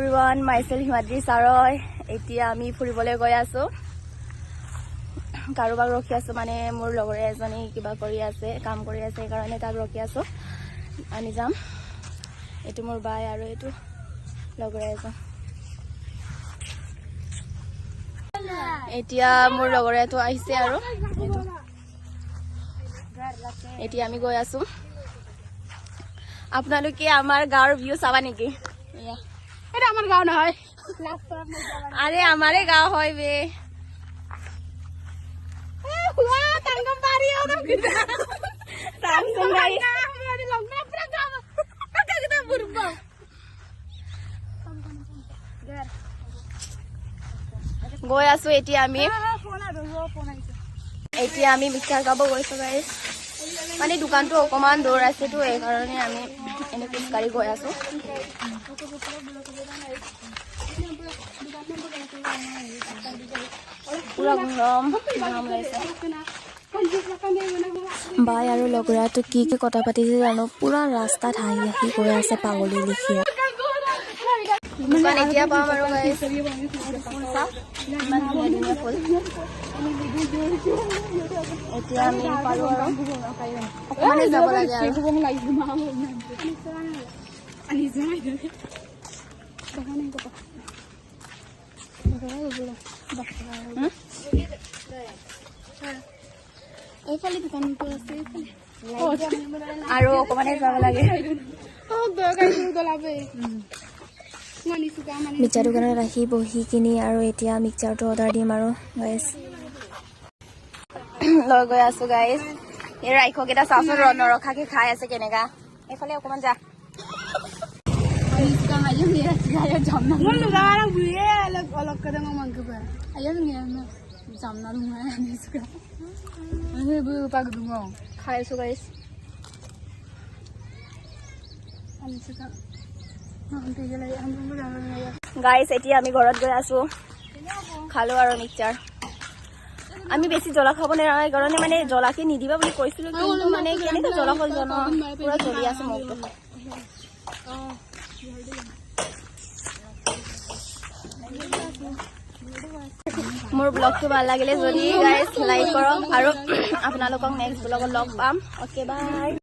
everyone, myself Himadri Saroy. এতিয়া আমি ফুৰিবলৈ গৈ আছো কাৰোবাক ৰখি আছো মানে মোৰ লগৰে এজনী কিবা কৰি আছে কাম কৰি আছে কাৰণে তাক ৰখি আছো আমি যাম এটো মোৰ বাই আৰু এটো লগৰে এজন এতিয়া মোৰ লগৰে এটো আহিছে আৰু এতিয়া আমি গৈ আছো আপোনালোকে আমাৰ গাঁৱৰ ভিউ চাবা নেকি এটা আমাৰ গাঁও নহয় আরে আমারে গাঁও হয় বে হুয়া তাঙ্গম বাড়িও না তাঙ্গম বাড়ি আমি লগ না পুরা গাঁও কাকটা বুরবা গৈ আছো এতিয়া আমি এতিয়া আমি মিক্সাৰ গাব গৈছো গাইস মানে দোকানটো অকমান দূৰ আছে তো এই কাৰণে আমি এনে খোজকাঢ়ি গৈ আছো পুৰা গৰম লাগিছে বাই আৰু লগৰাটো কি কথা পাতিছে জানো পুৰা ৰাস্তাত হাঁহি গৈ আছে পাগলী লিখিয়া দোকান এতিয়া পাম আৰু গাইস ইমান ধুনীয়া ফুল এতিয়া আমি পালো আৰু অকমানে যাব লাগে আৰু এইফালে দোকানটো আছে আৰু অকমানে যাব লাগে মিক্সাৰ দোকানত ৰাখি বহি কিনি আৰু এতিয়া মিক্সাৰটো অৰ্ডাৰ দিম আৰু গাইস লৈ গৈ আছো গাইস এই ৰাইখকেইটা চাচোন নৰখাকে খাই আছে কেনেকা এইফালে অকমান যা খাই আছো গাইস গাইস এতিয়া আমি ঘৰত গৈ আছো খালো আৰু মিক্সাৰ আমি বেছি জ্বলা খাব নোৱাৰে কাৰণে মানে জ্বলাকে নিদিবা বুলি কৈছিলো কিন্তু মানে কেনেকা জ্বলা হল জানো পুৰা জ্বলি আছে মুখটো মোৰ ব্লগটো ভাল লাগিলে যদি গাইস লাইক কৰক আৰু আপোনালোকক নেক্সট ব্লগত লগ পাম ওকে বাই